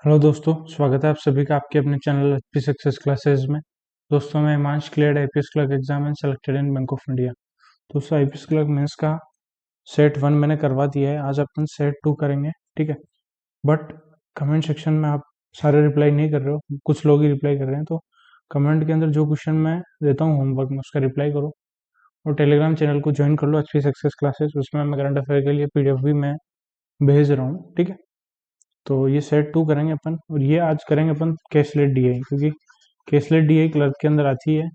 Hello दोस्तों, स्वागत है आप सभी का आपके अपने चैनल एचपी सक्सेस क्लासेस में। दोस्तों, मैं Himansh cleared IPS clerk exam and selected in bank of India. दोस्तों, आईपीएस क्लर्क मेंस का सेट 1 मैंने करवा दिया है। आज अपन सेट 2 करेंगे, ठीक है। बट कमेंट सेक्शन में आप सारे रिप्लाई नहीं कर रहे हो, कुछ लोग ही रिप्लाई कर रहे हैं। तो कमेंट के अंदर जो क्वेश्चन मैं देता हूँ होमवर्क में, उसका रिप्लाई करो। और टेलीग्राम चैनल को ज्वाइन कर लो, एचपी सक्सेस क्लासेस। उसमें मैं करंट अफेयर के लिए पीडीएफ भी मैं भेज रहा हूँ, ठीक है। तो ये सेट 2 करेंगे अपन, और ये आज करेंगे अपन कैशलेट डीआई, क्योंकि कैशलेट डीआई क्लर्क के अंदर आती है।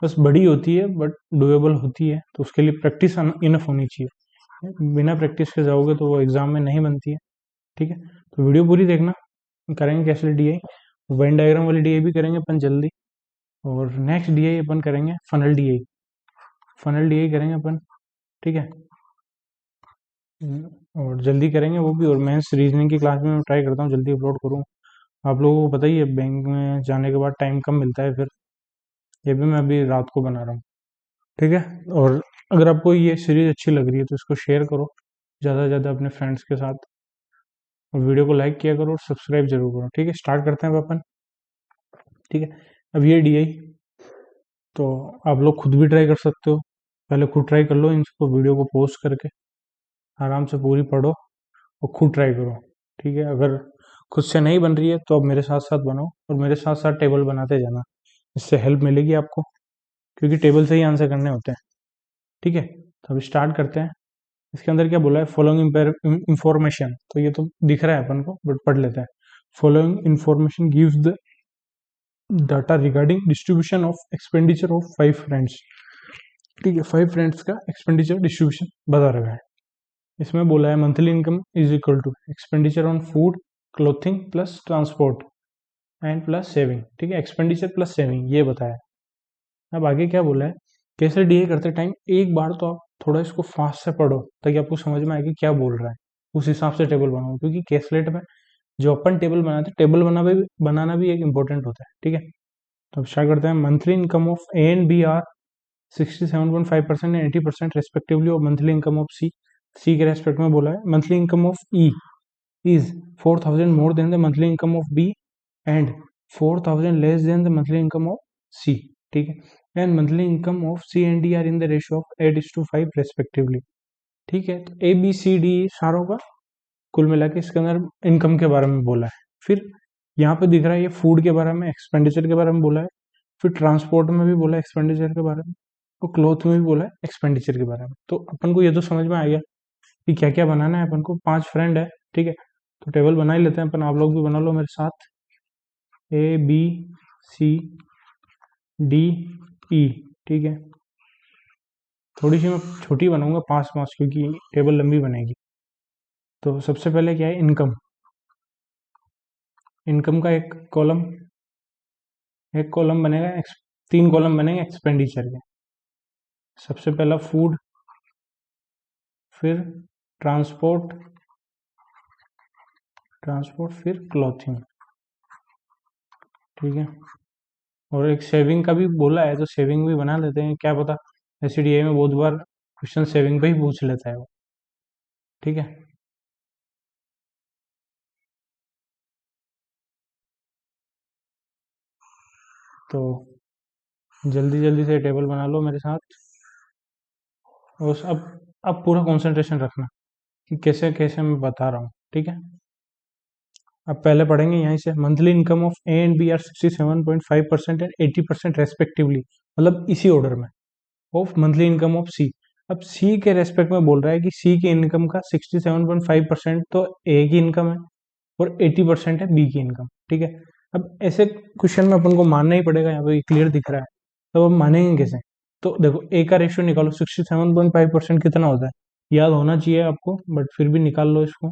बस बड़ी होती है बट डुएबल होती है, तो उसके लिए प्रैक्टिस इनफ होनी चाहिए। बिना प्रैक्टिस के जाओगे तो वो एग्जाम में नहीं बनती है, ठीक है। तो वीडियो पूरी देखना, करेंगे कैशलेट डीआई। वेन डायग्राम वाली डीआई भी करेंगे अपन जल्दी। और नेक्स्ट डीआई अपन करेंगे फनल डीआई। फनल डीआई करेंगे अपन, ठीक है। और जल्दी करेंगे वो भी। और मेंस रीजनिंग की क्लास में मैं ट्राई करता हूँ जल्दी अपलोड करूँ। आप लोगों को पता ही है, बैंक में जाने के बाद टाइम कम मिलता है। फिर ये भी मैं अभी रात को बना रहा हूँ, ठीक है। और अगर आपको ये सीरीज अच्छी लग रही है तो इसको शेयर करो ज़्यादा से ज़्यादा अपने फ्रेंड्स के साथ। और वीडियो को लाइक किया करो और सब्सक्राइब जरूर करो, ठीक है। स्टार्ट करते हैं अपन, ठीक है। अब ये डीआई तो आप लोग खुद भी ट्राई कर सकते हो। पहले खुद ट्राई कर लो, इनको वीडियो को पोस्ट करके आराम से पूरी पढ़ो और खुद ट्राई करो, ठीक है। अगर खुद से नहीं बन रही है तो आप मेरे साथ साथ बनाओ और मेरे साथ साथ टेबल बनाते जाना। इससे हेल्प मिलेगी आपको, क्योंकि टेबल से ही आंसर करने होते हैं, ठीक है। तो अब स्टार्ट करते हैं। इसके अंदर क्या बोला है, फॉलोइंग इंफॉर्मेशन। तो ये तो दिख रहा है अपन को, बट पढ़ लेते हैं। Following information gives the data regarding distribution of expenditure of 5 friends, ठीक है। 5 फ्रेंड्स का एक्सपेंडिचर डिस्ट्रीब्यूशन बता रखा है। इसमें बोला है monthly income is equal to expenditure on food, clothing plus transport and plus saving, ठीक है। एक्सपेंडिचर प्लस सेविंग ये बताया। अब आगे क्या बोला है, कैसे डीए करते टाइम एक बार तो आप थोड़ा इसको फास्ट से पढ़ो, ताकि आपको समझ में आए कि क्या बोल रहा है। उस हिसाब से टेबल बनाओ, क्योंकि कैसलेट में जो अपन टेबल बनाते हैं, टेबल बनाना भी एक इंपॉर्टेंट होता है, ठीक है। तो अब स्टार्ट करते हैं। Monthly income of A and B are 67.5% and 80% respectively. और monthly income of C, C के रेस्पेक्ट में बोला है monthly income of E is 4,000 more than the monthly income of B and 4,000 less than the monthly income of C, ठीक है। And monthly income of C and D are in the ratio of 8:5 respectively, ठीक है। तो A B C D सारों का कुल मिला के इसके अंदर इनकम के बारे में बोला है। फिर यहाँ पे दिख रहा है ये फूड के बारे में, एक्सपेंडिचर के बारे में बोला है। फिर ट्रांसपोर्ट में भी बोला है एक्सपेंडिचर के बारे में, और क्लोथ में भी बोला है एक्सपेंडिचर के बारे में। तो अपन को ये तो समझ में आ गया कि क्या क्या बनाना है अपन को। 5 फ्रेंड है, ठीक है। तो टेबल बना ही लेते हैं अपन, आप लोग भी बना लो मेरे साथ। A B C D E, ठीक है। थोड़ी सी मैं छोटी बनाऊंगा, 5 5, क्योंकि टेबल लंबी बनेगी। तो सबसे पहले क्या है, इनकम। इनकम का एक कॉलम बनेगा, 3 कॉलम बनेंगे एक्सपेंडिचर के। सबसे पहला फूड, फिर ट्रांसपोर्ट, फिर क्लॉथिंग, ठीक है। और एक सेविंग का भी बोला है, तो सेविंग भी बना लेते हैं, क्या पता एसडीए में बहुत बार क्वेश्चन सेविंग पे ही पूछ लेता है वो, ठीक है। तो जल्दी जल्दी से टेबल बना लो मेरे साथ। और अब पूरा कंसंट्रेशन रखना कि कैसे कैसे मैं बता रहा हूँ, ठीक है। अब पहले पढ़ेंगे यहीं से। Monthly income of A and B are 67.5% and 80% respectively, मतलब इसी ऑर्डर में, of monthly income of C. अब सी के रेस्पेक्ट में बोल रहा है कि सी की इनकम का 67.5% तो ए की इनकम है और 80% है बी की इनकम, ठीक है। अब ऐसे क्वेश्चन में अपन को मानना ही पड़ेगा, यहाँ पे क्लियर दिख रहा है। तो अब मानेंगे कैसे, तो देखो ए का रेशियो निकालो। 67.5% कितना होता है, याद होना चाहिए आपको, बट फिर भी निकाल लो इसको।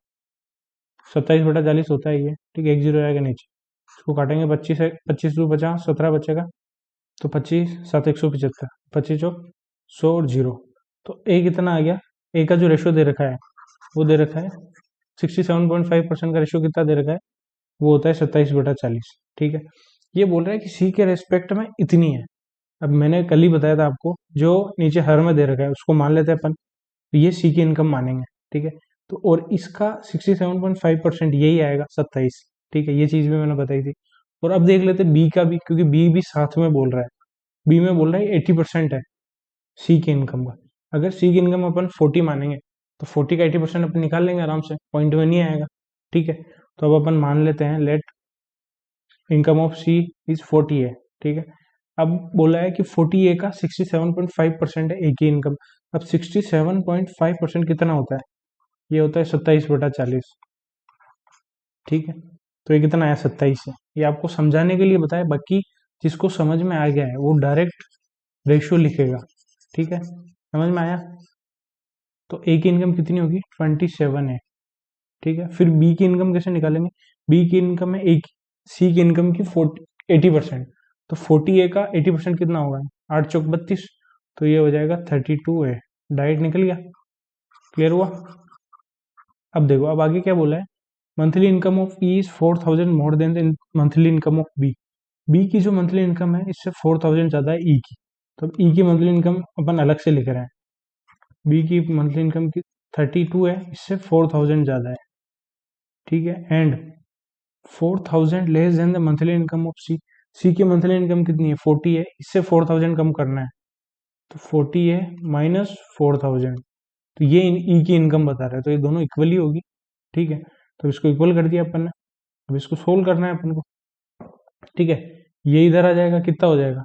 27/40 होता है ये, ठीक है। एक जीरो आएगा नीचे, इसको काटेंगे 25 है, 25 2 50, 17 बचेगा। तो 25 7 175, 25 चौक 100 और जीरो। तो ए कितना आ गया, ए का जो रेशियो दे रखा है वो दे रखा है 67.5% का रेशियो कितना दे रखा है, वो होता है 27/40, ठीक है। ये बोल रहा है कि सी के रेस्पेक्ट में इतनी है। अब मैंने कल ही बताया था आपको, जो नीचे हर में दे रखा है उसको मान लेते हैं अपन, तो ये सी की इनकम मानेंगे, ठीक है। तो और इसका 67.5% यही आएगा 27, ठीक है, ये चीज भी मैंने बताई थी। और अब देख लेते बी का भी, क्योंकि बी भी साथ में बोल रहा है। बी में बोल रहा है 80% है सी की इनकम का। अगर सी की इनकम अपन 40 मानेंगे तो 40 का 80% अपन निकाल लेंगे आराम से, पॉइंट में नहीं आएगा। ठीक है, तो अब अपन मान लेते हैं let income of C is 40 है। ठीक है, अब बोला है कि 40 ए का 67.5% है ए की इनकम। अब 67.5% कितना होता है? ये होता है 27/40। ठीक है, तो ये कितना आया? 27 है। ये आपको समझाने के लिए बताया, बाकी जिसको समझ में आ गया है वो डायरेक्ट रेशियो लिखेगा। ठीक है, समझ में आया? तो ए की इनकम कितनी होगी? 27 है। ठीक है, फिर बी की इनकम कैसे निकालेंगे? बी की इनकम है एक सी की इनकम की 80%। तो 40 ए का 80% कितना होगा? 8 चौक 32, तो ये हो जाएगा 32 ए। डायरेक्ट निकल गया। क्लियर हुआ? अब देखो, अब आगे क्या बोला है? Monthly income of E is 4000 more than the monthly income of B. B की जो मंथली इनकम है इससे 4000 ज्यादा है ई की। तो अब ई की मंथली इनकम अपन अलग से लिख रहे हैं। बी की मंथली इनकम की 32 है, इससे 4000 ज्यादा है। ठीक है, and 4000 less than the monthly income of C. C की मंथली इनकम कितनी है? 40 है, इससे 4000 कम करना है। तो 40 है माइनस 4000, तो ये ई की इनकम बता रहा है, तो ये दोनों इक्वली होगी। ठीक है, तो इसको इक्वल कर दिया अपन ने। अब इसको सोल्व करना है अपन को। ठीक है, ये इधर आ जाएगा, कितना हो जाएगा?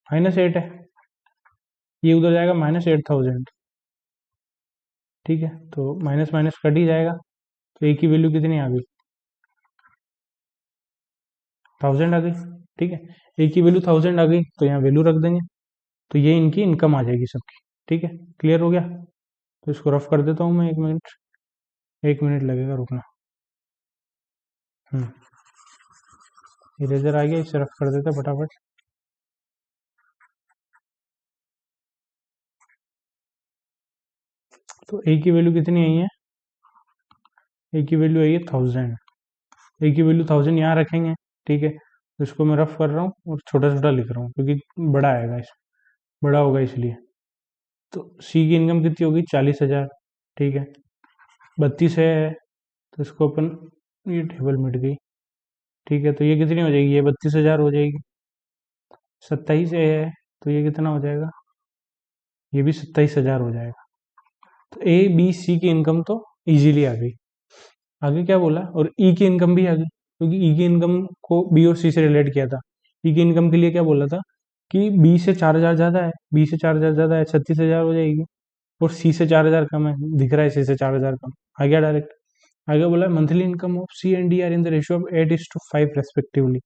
-8 है। ये उधर जाएगा -8000। ठीक है, तो माइनस माइनस कट ही जाएगा। तो ए की वैल्यू कितनी आ गई? 1000 आ गई। ठीक है, ए की वैल्यू 1000 आ गई, तो यहाँ वैल्यू रख देंगे। तो ये इनकी इनकम आ जाएगी सबकी। ठीक है, क्लियर हो गया? तो इसको रफ कर देता हूँ मैं, 1 मिनट। 1 मिनट लगेगा, रुकना। इरेजर आ गया, इसे रफ कर देते फटाफट। तो ए की वैल्यू कितनी आई है? ए की वैल्यू आई है 1000। ए की वैल्यू 1000 यहाँ रखेंगे। ठीक है, तो इसको मैं रफ कर रहा हूँ और छोटा छोटा लिख रहा हूँ, क्योंकि बड़ा आएगा, इस बड़ा होगा इसलिए। तो सी की इनकम कितनी होगी? 40,000। ठीक है, 32 है, तो इसको अपन, ये टेबल मिट गई। ठीक है, तो ये कितनी हो जाएगी? ये 32,000 हो जाएगी। 27 ए है, तो ये कितना हो जाएगा? ये भी 27,000 हो जाएगा। तो ए बी सी की इनकम तो इजीली आ गई। आगे क्या बोला? और ई की इनकम भी आ गई, क्योंकि ई की इनकम को बी और सी से रिलेट किया था। ई की इनकम के लिए क्या बोला था कि बी से 4000 ज्यादा है, बी से 4000 ज्यादा है, 36,000 हो जाएगी। और सी से 4000 कम है, दिख रहा है सी से 4000 कम। आ गया डायरेक्ट। आगे बोला monthly income of C and D are in the ratio of 8:5 respectively.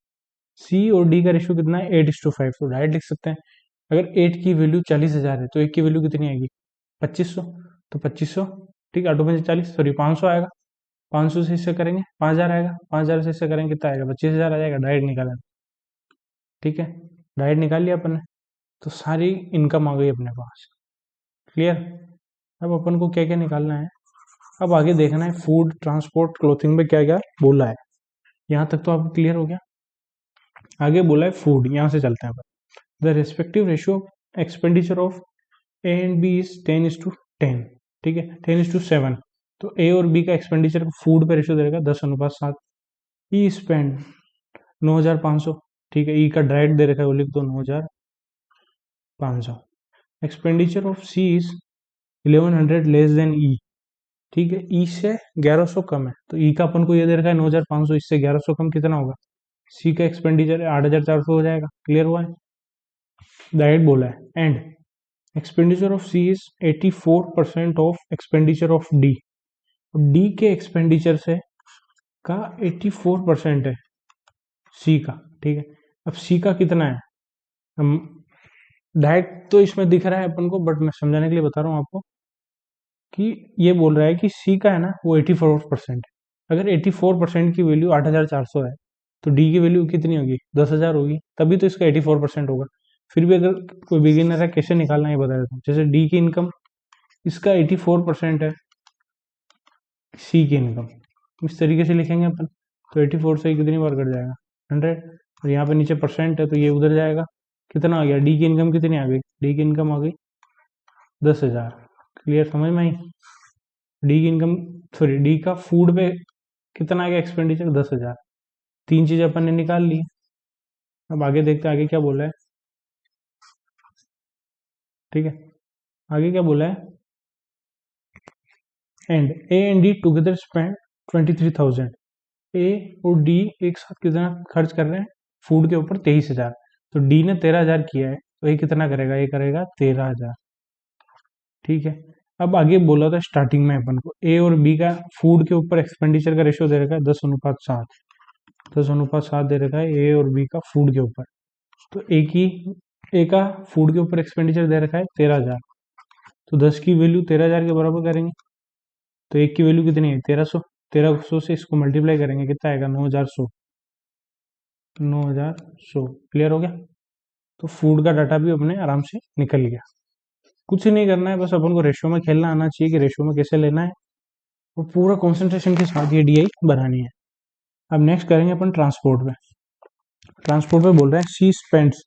C और डी का रेशियो कितना है? 8:5। तो डायरेक्ट लिख सकते हैं। अगर 8 की वैल्यू 40,000 है तो 1 की वैल्यू कितनी आएगी? 2500। तो 2500, ठीक है, 8×5 = 40, सॉरी 500 आएगा। 500 से इससे करेंगे 5000 आएगा। 5000 से इससे करेंगे कितना आएगा? 25,000 आ जाएगा। डायरेक्ट निकाला। ठीक है, डायरेक्ट निकाल लिया अपन ने। तो सारी इनकम आ गई अपने पास। क्लियर? अब अपन को क्या क्या निकालना है? अब आगे देखना है फूड, ट्रांसपोर्ट, क्लोथिंग में क्या क्या बोला है। यहाँ तक तो आपको क्लियर हो गया। आगे बोला है फूड, यहाँ से चलते हैं अपन। The respective ratio of expenditure of A and B is 10:10। ठीक है, 10:7। तो ए और बी का एक्सपेंडिचर फूड पे रेशियो दे रहेगा 10:7। E spend 9,500। ठीक है, ई का डायरेक्ट दे रखा है, वो लिख दो 9,500। Expenditure of C is 1100 less than E. ठीक है, ई से 1100 कम है, तो ई का अपन को ये दे रखा है 9,500, इससे 1100 कम कितना होगा? सी का एक्सपेंडिचर 8,400 हो जाएगा। क्लियर हुआ है? डायरेक्ट बोला है। And expenditure of C is 84% of expenditure of D. D के एक्सपेंडिचर से का 84% है सी का। ठीक है, अब सी का कितना है? हम डायरेक्ट तो इसमें दिख रहा है अपन को, बट मैं समझाने के लिए बता रहा हूँ आपको कि ये बोल रहा है कि सी का है ना वो 84% है। अगर 84% की वैल्यू 8,400 है, तो डी की वैल्यू कितनी होगी? 10,000 होगी, तभी तो इसका 84% होगा। फिर भी अगर कोई बिगिनर है, कैसे निकालना है ये बता देता हूँ। जैसे डी की इनकम, इसका 84% है सी की इनकम, इस तरीके से लिखेंगे अपन। तो 84 से कितनी बार कट जाएगा? 100। और यहाँ पे नीचे परसेंट है, तो ये उधर जाएगा। कितना आ गया? डी की इनकम कितनी आ गई? डी की इनकम आ गई 10,000। क्लियर? समझ में आई? डी की इनकम, सॉरी डी का फूड पे कितना आ गया एक्सपेंडिचर? 10,000। तीन चीजें अपन ने निकाल ली। अब आगे देखते हैं आगे क्या बोला है। ठीक है, आगे क्या बोला है, and A and D together spend 23,000। ए और डी एक साथ कितना खर्च कर रहे हैं फूड के ऊपर, 23,000। तो डी ने 13,000 किया है, तो ये कितना करेगा, ये करेगा 13,000। ठीक है, अब आगे बोला था स्टार्टिंग में अपन को ए और बी का फूड के ऊपर एक्सपेंडिचर का रेशियो दे रखा है 10:7। 10:7 दे रखा है ए और बी का फूड के ऊपर। तो ए का फूड के ऊपर एक्सपेंडिचर दे रखा है 13,000। तो 10 की वैल्यू 13,000 के बराबर करेंगे, तो एक की वैल्यू कितनी है 1300। 1300 से इसको मल्टीप्लाई करेंगे, कितना आएगा 9,100। 9,100 क्लियर हो गया। तो फूड का डाटा भी अपने आराम से निकल गया। कुछ नहीं करना है, बस अपन को रेशियो में खेलना आना चाहिए कि रेशियो में कैसे लेना है, और पूरा कॉन्सेंट्रेशन के साथ ये डीआई बनानी है। अब नेक्स्ट करेंगे अपन ट्रांसपोर्ट में। ट्रांसपोर्ट में बोल रहे हैं C spends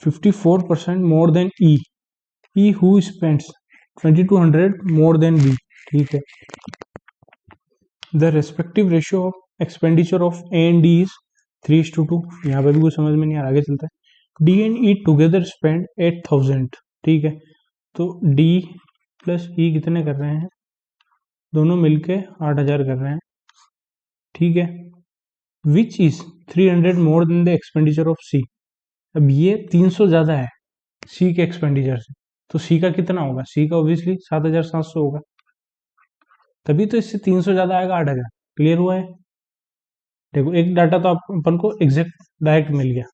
54% more than E who spends 2200 more than B. ठीक है, the respective ratio of expenditure of A and D is 3:2। यहाँ पे भी कुछ समझ में नहीं आ रहा, आगे चलता है। D and E together spend 8,000। ठीक है, तो डी प्लस ई कितने कर रहे हैं, दोनों मिलके 8,000 कर रहे हैं। ठीक है, which is 300 more than the expenditure of C. अब ये 300 ज्यादा है सी के एक्सपेंडिचर से, तो सी का कितना होगा, सी का ऑब्वियसली 7,700 होगा, तभी तो इससे 300 ज्यादा आएगा 8,000। क्लियर हुआ है। देखो एक डाटा तो अपन को एग्जैक्ट डायरेक्ट मिल गया,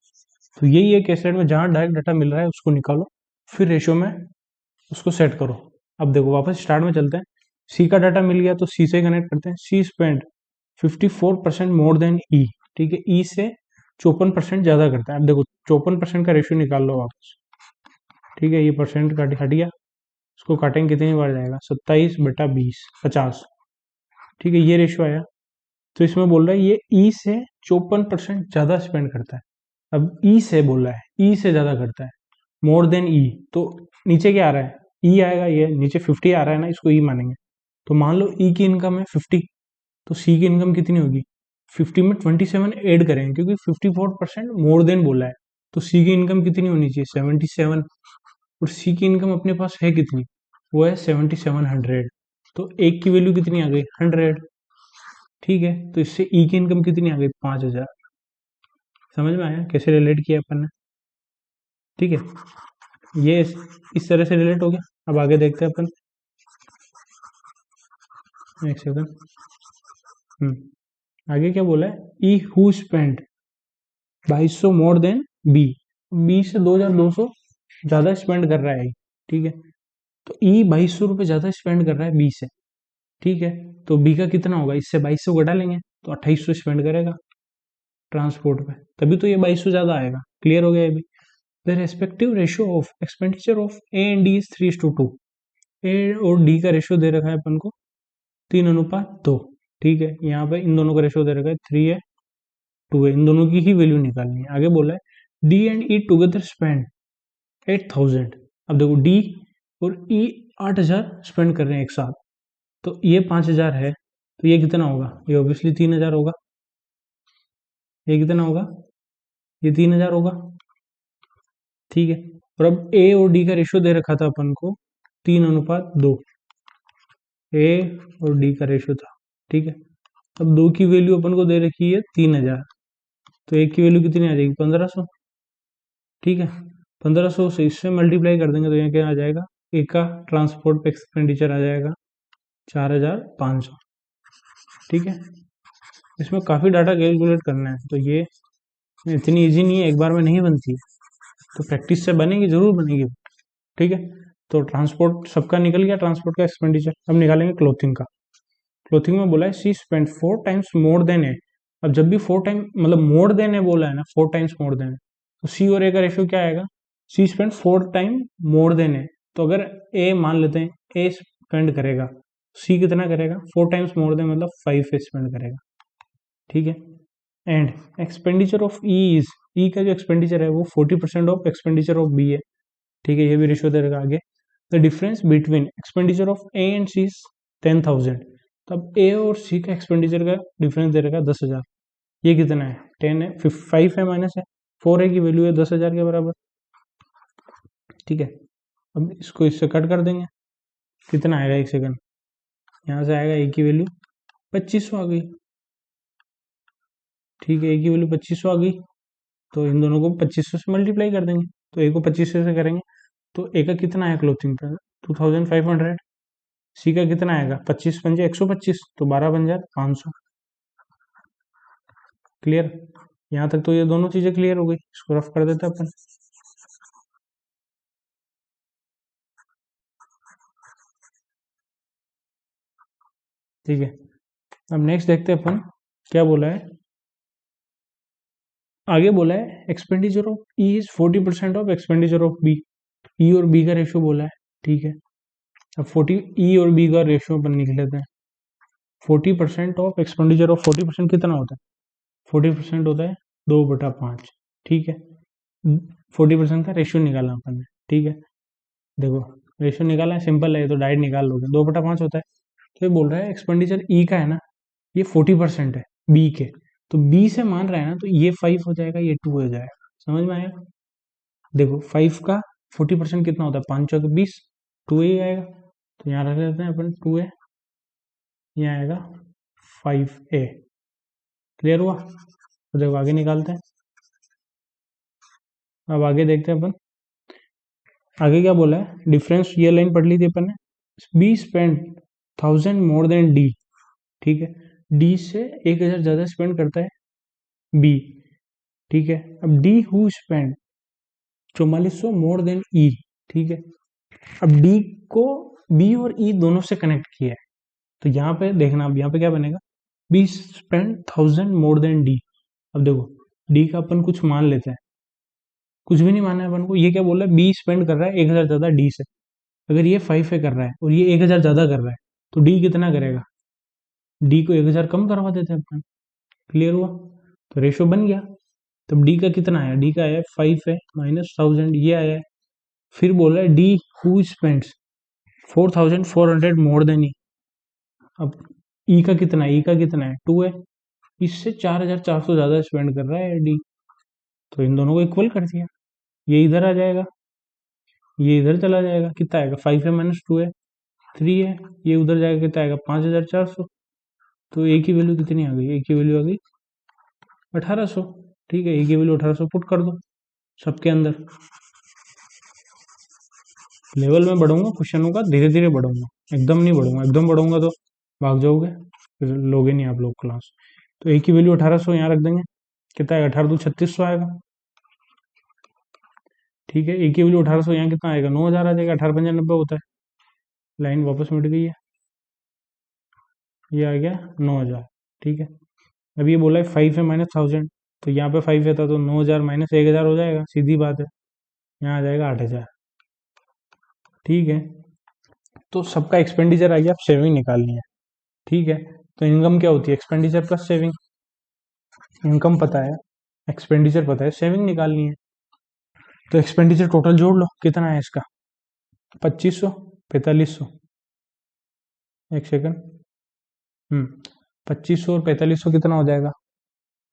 तो यही है कैसेट में जहां डायरेक्ट डाटा मिल रहा है उसको निकालो, फिर रेशियो में उसको सेट करो। अब देखो वापस स्टार्ट में चलते हैं। सी का डाटा मिल गया तो सी से कनेक्ट करते हैं। सी स्पेंड 54% मोर देन ई। ठीक है, ई से 54% ज्यादा करता है। अब देखो 54% का रेशियो निकाल लो वापस। ठीक है, ये परसेंट काट हट गया, इसको काटेंगे कितनी बार जाएगा, 27/20 50। ठीक है, ये रेशियो आया। तो इसमें बोल रहा है ये ई से 54% ज्यादा स्पेंड करता है। अब ई से बोल रहा है ई से ज्यादा करता है, मोर देन ई, तो नीचे क्या आ रहा है, ई आएगा, ये नीचे 50 आ रहा है ना, इसको ई मानेंगे। तो मान लो ई की इनकम है 50, तो सी की इनकम कितनी होगी, 50 में 27 ऐड करेंगे, क्योंकि 54% मोर देन बोला है, तो सी की इनकम कितनी होनी चाहिए 77। और सी की इनकम अपने पास है कितनी, वो है 7700। तो एक की वैल्यू कितनी आ गई 100। ठीक है, तो इससे ई की इनकम कितनी आ गई 5,000। समझ में आया कैसे रिलेट किया अपन ने। ठीक है, ये इस तरह से रिलेट हो गया। अब आगे देखते हैं अपन, एक सेकंड। आगे क्या बोला है, E who spend 2,200 more than B. B से 2,200 ज्यादा स्पेंड कर रहा है। ठीक है, तो ई 2,200 रुपये ज्यादा स्पेंड कर रहा है बी से। ठीक है, तो बी का कितना होगा, इससे 2,200 घटा लेंगे तो 2,800 स्पेंड करेगा ट्रांसपोर्ट पे, तभी तो ये 2,200 ज्यादा आएगा। क्लियर हो गया ये भी। The respective ratio of expenditure of A and D is 3:2। ए और डी का रेशियो दे रखा है अपन को 3:2। ठीक है, यहाँ पे इन दोनों का रेशियो दे रखा है 3 है 2 है, इन दोनों की ही वैल्यू निकालनी है। आगे बोला है D and E together spend 8,000। अब देखो डी और ई 8,000 स्पेंड कर रहे हैं एक साथ, तो ये 5,000 है, तो ये कितना होगा, ये ऑब्वियसली 3,000 होगा। ये कितना होगा, ये 3,000 होगा। ठीक है, और अब ए और डी का रेशियो दे रखा था अपन को 3:2। ए और डी का रेशियो था। ठीक है, अब दो की वैल्यू अपन को दे रखी है 3,000, तो एक की वैल्यू कितनी आ जाएगी 1,500। ठीक है, 1,500 से इससे मल्टीप्लाई कर देंगे तो यहाँ क्या आ जाएगा, एक का ट्रांसपोर्ट पे एक्सपेंडिचर आ जाएगा 4,500। ठीक है, इसमें काफ़ी डाटा कैलकुलेट करना है, तो ये इतनी इजी नहीं है, एक बार में नहीं बनती है, तो प्रैक्टिस से बनेगी, जरूर बनेगी। ठीक है, तो ट्रांसपोर्ट सबका निकल गया, ट्रांसपोर्ट का एक्सपेंडिचर। अब निकालेंगे क्लोथिंग का। क्लोथिंग में बोला है सी स्पेंड 4 टाइम्स मोर देन ए। अब जब भी 4 टाइम मतलब मोर देन ए बोला है ना, 4 टाइम्स मोर देन ए, तो सी और ए का रेशियो क्या आएगा, सी स्पेंड 4 टाइम मोर देन ए। तो अगर ए मान लेते हैं ए स्पेंड करेगा, सी कितना करेगा 4 टाइम्स मोर देन, मतलब 5 ए स्पेंड करेगा। ठीक है, and expenditure of E is, E का जो एक्सपेंडिचर है वो 40% ऑफ एक्सपेंडिचर ऑफ बी है। ठीक है, ये भी रेशियो दे रखा आगे। The difference between expenditure of A and C is 10,000। तो अब ए और सी का एक्सपेंडिचर का डिफरेंस दे रखा 10,000। ये कितना है, 10 है, 5 है, माइनस है, 4 की वैल्यू है 10,000 के बराबर। ठीक है, अब इसको इससे कट कर देंगे, कितना आएगा 1 सेकंड, यहाँ से आएगा ए की वैल्यू 2500 आ गई। ठीक है, ए की वैल्यू 2500 आ गई, तो इन दोनों को 2500 से मल्टीप्लाई कर देंगे, तो ए को 2500 से करेंगे तो ए का कितना है क्लोथिंग का 2500, सी का कितना आएगा 25 पंजे 125, तो 12 बन जाए 500। क्लियर, यहाँ तक तो ये दोनों चीजें क्लियर हो गई, इसको रफ कर देते हैं अपन। ठीक है, अब नेक्स्ट देखते हैं अपन क्या बोला है। आगे बोला है expenditure of E is 40% of expenditure of B, E और बी का रेशियो बोला है। ठीक है, अब 40 ई और बी का रेशियो अपन लिख लेते हैं। 40% ऑफ एक्सपेंडिचर ऑफ 40% कितना होता है, 40% होता है 2/5। ठीक है, 40% का रेशियो निकालना अपन ने। ठीक है, देखो रेशियो निकालना है, सिंपल है, तो डायरेक्ट निकाल लोगे, 2/5 होता है। तो ये बोल रहा है एक्सपेंडिचर ई का है ना, ये 40% है बी के, तो बी से मान रहा है ना, तो ये 5 हो जाएगा, ये 2 हो जाएगा। समझ में आया, देखो 5 का 40% कितना होता है, 5 चौके 20, 2a आएगा, तो यहाँ रख लेते हैं अपन 2a, यहाँ आएगा 5a। क्लियर हुआ, तो देखो आगे निकालते हैं। अब आगे देखते हैं अपन, आगे क्या बोला है, डिफरेंस ये लाइन पढ़ ली थी अपन ने, be spend 1000 more than D. ठीक है, डी से 1000 ज्यादा स्पेंड करता है बी। ठीक है, अब D who spend 4400 more than E. ठीक है, अब डी को बी और ई दोनों से कनेक्ट किया है, तो यहाँ पे देखना, अब यहाँ पे क्या बनेगा, be spend 1000 more than D. अब देखो डी का अपन कुछ मान लेते हैं, कुछ भी नहीं मानना है अपन को, ये क्या बोल रहा है, बी स्पेंड कर रहा है 1000 ज्यादा डी से, अगर ये 5 पे कर रहा है और ये 1000 ज्यादा कर रहा है, तो डी कितना करेगा, डी को 1000 कम करवा देते हैं अपन। क्लियर हुआ, तो रेशो बन गया। तब डी का कितना आया, डी का आया 5 है माइनस 1000, ये आया है। फिर बोला है D who spends 4400 more than E. अब ई का कितना है, ई का कितना है 2 है, इससे 4400 ज्यादा स्पेंड कर रहा है डी, तो इन दोनों को इक्वल कर दिया, ये इधर आ जाएगा, ये इधर चला जाएगा, कितना आएगा 5 है माइनस 2 है 3 है, ये उधर जाएगा, कितना आएगा 5400। तो ए की वैल्यू कितनी आ गई, ए की वैल्यू आ गई 1800। ठीक है, ए की वैल्यू 1800 पुट कर दो सबके अंदर। लेवल में बढ़ूंगा क्वेश्चनों का, धीरे धीरे बढ़ूंगा, एकदम नहीं बढ़ूंगा, एकदम बढ़ूंगा तो भाग जाओगे, फिर लोगे नहीं आप लोग क्लास। तो ए की वैल्यू 1800 यहाँ रख देंगे, कितना आएगा 18 2 3600 आएगा। ठीक है, ए की वैल्यू 1800, यहाँ कितना आएगा 9000 आ जाएगा, 18×5 90 होता है, लाइन वापस मिट गई है, ये आ गया 9000। ठीक है, अब ये बोला है 5 है माइनस 1000, तो यहाँ पे 5 है था, तो 9000 माइनस 1000 हो जाएगा, सीधी बात है, यहाँ आ जाएगा 8000। ठीक है, तो सबका एक्सपेंडिचर आ गया, अब सेविंग निकालनी है। ठीक है, तो इनकम क्या होती है, एक्सपेंडिचर प्लस सेविंग। इनकम पता है, एक्सपेंडिचर पता है, सेविंग निकालनी है। तो एक्सपेंडिचर टोटल जोड़ लो, कितना है इसका 2500 4500, एक सेकंड, 2500 और 4500 कितना हो जाएगा,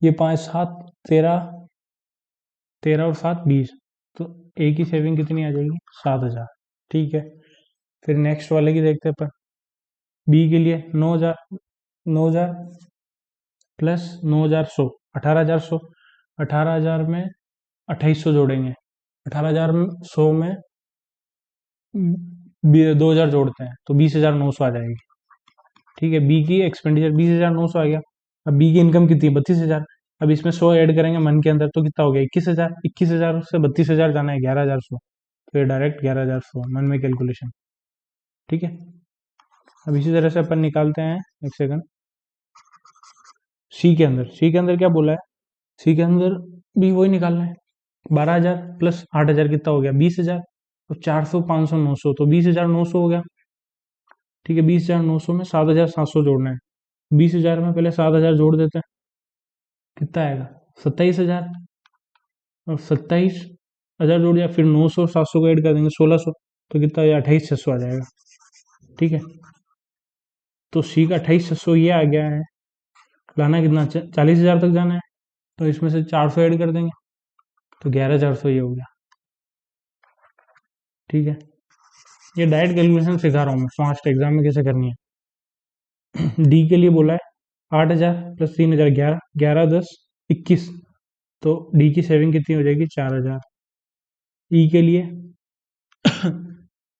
ये 5 7 13, 13 और 7 20, तो ए की सेविंग कितनी आ जाएगी 7000। ठीक है, फिर नेक्स्ट वाले की देखते हैं अपन, बी के लिए 9000, 9000 प्लस 9100, 18100, 18000 में 2800 जोड़ेंगे, 18100 में 2000 जोड़ते हैं, तो 20900 आ जाएगी। ठीक है, बी की एक्सपेंडिचर 20900 आ गया। अब बी की इनकम कितनी है 32000, अब इसमें 100 ऐड करेंगे मन के अंदर, तो कितना हो गया 21000, 21000 से 32000 जाना है 11100, तो ये डायरेक्ट 11100 मन में कैलकुलेशन। ठीक है, अब इसी तरह से अपन निकालते हैं, एक सेकंड, सी के अंदर, सी के अंदर क्या बोला है, सी के अंदर भी वही निकालना है, 12000 प्लस 8000 कितना हो गया 20000, और 400 500 900, तो 20900 हो गया। ठीक है, 20900 में 7700 जोड़ना है, 20000 में पहले 7000 जोड़ देते हैं, कितना आएगा 27000, और 27000 जोड़ दिया, फिर 900 700 को ऐड कर देंगे 1600, तो कितना 28600 आ जाएगा। ठीक है, तो सी का 28600 ये आ गया है, लाना कितना 40000 तक जाना है, तो इसमें से 400 ऐड कर देंगे, तो 11,400 ये हो गया। ठीक है, ये डायरेक्ट कैलकुलेशन सिखा रहा हूँ मैं, फास्ट एग्जाम में कैसे करनी है। डी के लिए बोला है 8,000 प्लस 3,000 11, 11 10 21, तो डी की सेविंग कितनी हो जाएगी 4,000। ई के लिए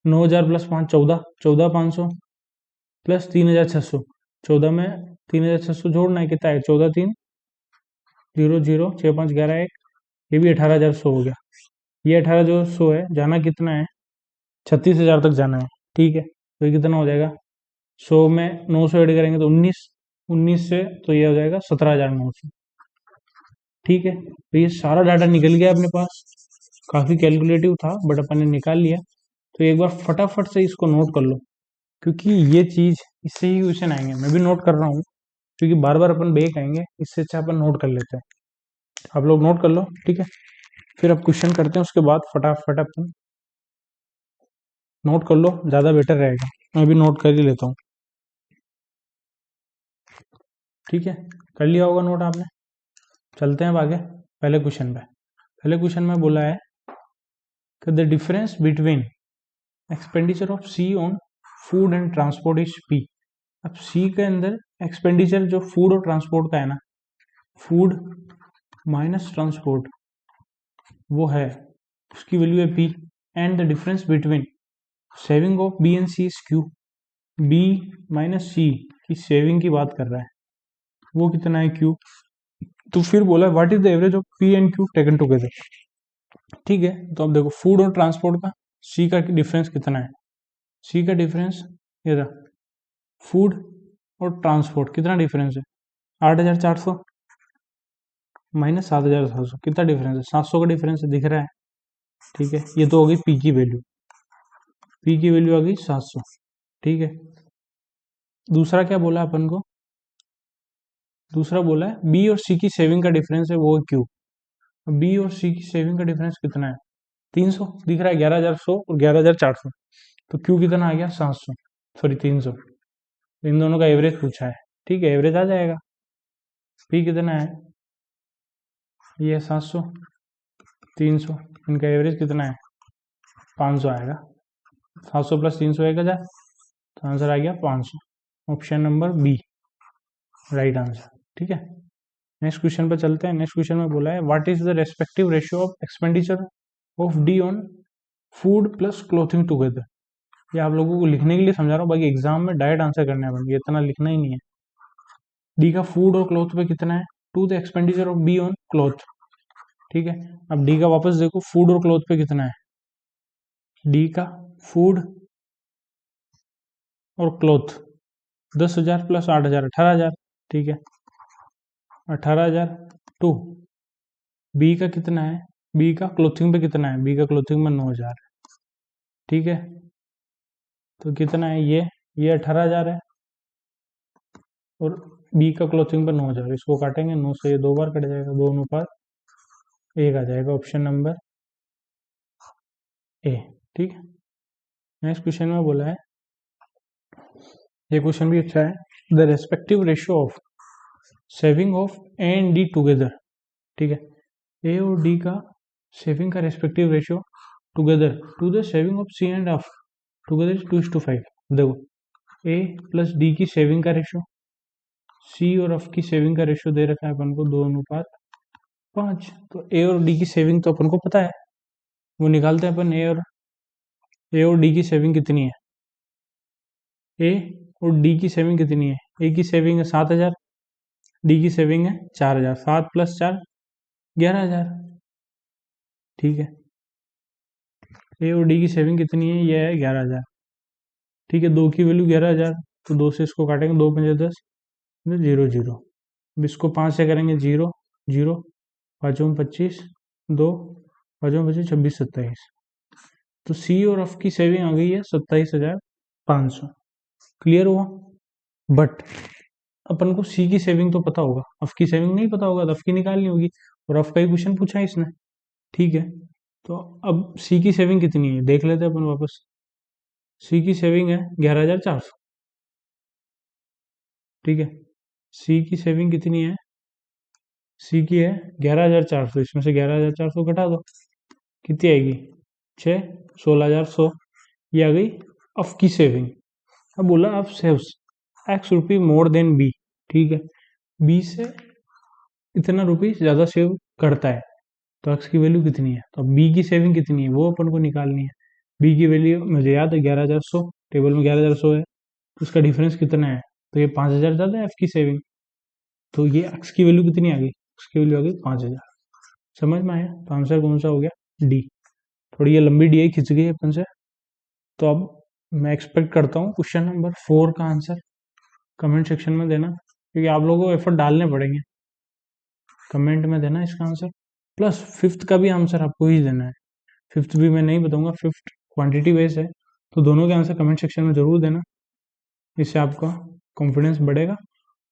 9,000 प्लस 5 14, 14,500 प्लस 3,600, 14 में 3,600 जोड़ना है, कितना है 14 3 0 0 6 5 11 1, ये भी 18,100 हो गया। ये 18,100 है, जाना कितना है 36,000 तक जाना है। ठीक है, तो ये कितना हो जाएगा 100 में 900 ऐड करेंगे तो 19, 19 से तो ये हो जाएगा 17,900। ठीक है, तो ये सारा डाटा निकल गया अपने पास, काफी कैलकुलेटिव था बट अपन ने निकाल लिया। तो एक बार फटाफट से इसको नोट कर लो, क्योंकि ये चीज इससे ही क्वेश्चन आएंगे। मैं भी नोट कर रहा हूँ क्योंकि बार बार अपन बैक आएंगे, इससे अच्छा अपन नोट कर लेते हैं। आप लोग नोट कर लो, ठीक है, फिर अब क्वेश्चन करते हैं उसके बाद फटाफट अपन नोट कर लो, ज्यादा बेटर रहेगा। मैं भी नोट कर ही लेता हूँ। ठीक है, कर लिया होगा नोट आपने। चलते हैं अब आगे पहले क्वेश्चन पे। पहले क्वेश्चन में बोला है कि the difference between expenditure of C on food and transport is P. अब सी के अंदर एक्सपेंडिचर जो फूड और ट्रांसपोर्ट का है ना, फूड माइनस ट्रांसपोर्ट वो है, उसकी वैल्यू है P. And the difference between saving of B and C is Q. B minus C की सेविंग की बात कर रहा है, वो कितना है क्यू। तो फिर बोला what is the average of P and Q taken together. ठीक है, तो अब देखो फूड और ट्रांसपोर्ट का सी का डिफरेंस कितना है। सी का डिफरेंस ये था, फूड और ट्रांसपोर्ट कितना डिफरेंस है 8,400 माइनस 7,700, कितना डिफरेंस है 700 का डिफरेंस है, दिख रहा है। ठीक है, ये तो हो गई पी की वैल्यू, पी की वैल्यू आ गई 700। ठीक है, दूसरा क्या बोला अपन को, दूसरा बोला है बी और सी की सेविंग का डिफरेंस है वो है क्यू। बी और सी की सेविंग का डिफरेंस कितना है 300, दिख रहा है 11,100 और 11,400, तो क्यू कितना आ गया 700, सॉरी 300। इन दोनों का एवरेज पूछा है। ठीक है, एवरेज आ जाएगा। पी कितना है, ये 700, 300, इनका एवरेज कितना है 500 आएगा। 700 प्लस 300 1000, तो आंसर आ गया 500। Option number B right answer. ठीक है, नेक्स्ट क्वेश्चन पर चलते हैं। नेक्स्ट क्वेश्चन में बोला है what is the respective ratio of expenditure of D on food plus clothing together. ये आप लोगों को लिखने के लिए समझा रहा हूँ, बाकी एग्जाम में डायरेक्ट आंसर करना है, ये इतना लिखना ही नहीं है। डी का फूड और क्लोथ पे कितना है, to the expenditure of B on cloth. ठीक है, अब डी का वापस देखो, फूड और क्लोथ पे कितना है, डी का फूड और क्लोथ 10,000 प्लस 8,000 18,000। ठीक है, 18,000 टू बी का कितना है, बी का क्लोथिंग पे कितना है, बी का क्लोथिंग में 9,000। ठीक है, तो कितना है ये 18,000 है और बी का क्लोथिंग पे 9,000, इसको काटेंगे 9 से, ये 2 बार कट जाएगा, 2 अनुपात 1 आ जाएगा, ऑप्शन नंबर ए। ठीक है, नेक्स्ट क्वेश्चन में बोला है, ये क्वेश्चन भी अच्छा है, the respective ratio of saving of A and D together. ठीक है, ए और डी का सेविंग का respective ratio together to the saving of C and F together is 2:5। देखो ए प्लस डी की सेविंग का रेशियो, सी और F की सेविंग का रेशियो दे रखा है अपन को 2:5। तो ए और डी की सेविंग तो अपन को पता है, वो निकालते हैं अपन। ए और डी की सेविंग कितनी है, ए और डी की सेविंग कितनी है, ए की सेविंग है 7,000, डी की सेविंग है 4,000, 7 प्लस 4 11,000। ठीक है, ए और डी की सेविंग कितनी है, ये है 11,000। ठीक है, दो की वैल्यू 11,000, तो 2 से इसको काटेंगे, 2 पंजे 10, 0 0। अब इसको 5 से करेंगे 0 0, 5 25, 2 5 25 26 27, तो सी और एफ की सेविंग आ गई है 27,500। क्लियर हुआ। बट अपन को सी की सेविंग तो पता होगा, एफ की सेविंग नहीं पता होगा, तो एफ की निकालनी होगी, और एफ का ही क्वेश्चन पूछा है इसने। ठीक है, तो अब सी की सेविंग कितनी है देख लेते हैं अपन वापस। सी की सेविंग है 11,400। ठीक है, सी की सेविंग कितनी है सी की है 11,400, इसमें से 11,400 घटा दो, कितनी आएगी? 6, 16,100, ये आ गई आपकी सेविंग। अब बोला आप सेव्स एक्स रुपी मोर देन बी, ठीक है, बी से इतना रुपीज ज़्यादा सेव करता है, तो एक्स की वैल्यू कितनी है? तो बी की सेविंग कितनी है वो अपन को निकालनी है। बी की वैल्यू मुझे याद है 11,100, टेबल में 11,100 है, तो उसका डिफरेंस कितना है? तो ये 5,000 ज़्यादा है एफ की सेविंग, तो ये एक्स की वैल्यू कितनी आ गई? एक्स की वैल्यू आ गई 5,000। समझ में आया? तो आंसर कौन सा हो गया? डी। थोड़ी ये लंबी डी आई खिंच गई अपन से। तो अब मैं एक्सपेक्ट करता हूँ क्वेश्चन नंबर 4 का आंसर कमेंट सेक्शन में देना, क्योंकि आप लोगों को एफर्ट डालने पड़ेंगे, कमेंट में देना इसका आंसर। प्लस फिफ्थ का भी आंसर आपको ही देना है, फिफ्थ भी मैं नहीं बताऊंगा, फिफ्थ क्वांटिटी बेस्ड है, तो दोनों के आंसर कमेंट सेक्शन में जरूर देना, इससे आपका कॉन्फिडेंस बढ़ेगा।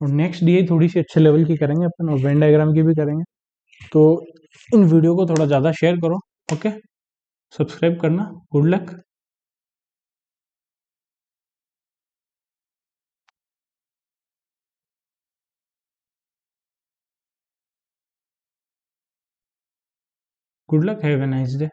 और नेक्स्ट डीआई थोड़ी सी अच्छे लेवल की करेंगे अपन, और वेन डायग्राम की भी करेंगे, तो इन वीडियो को थोड़ा ज़्यादा शेयर करो, ओके, सब्सक्राइब करना। Good luck. Good luck, have a nice day.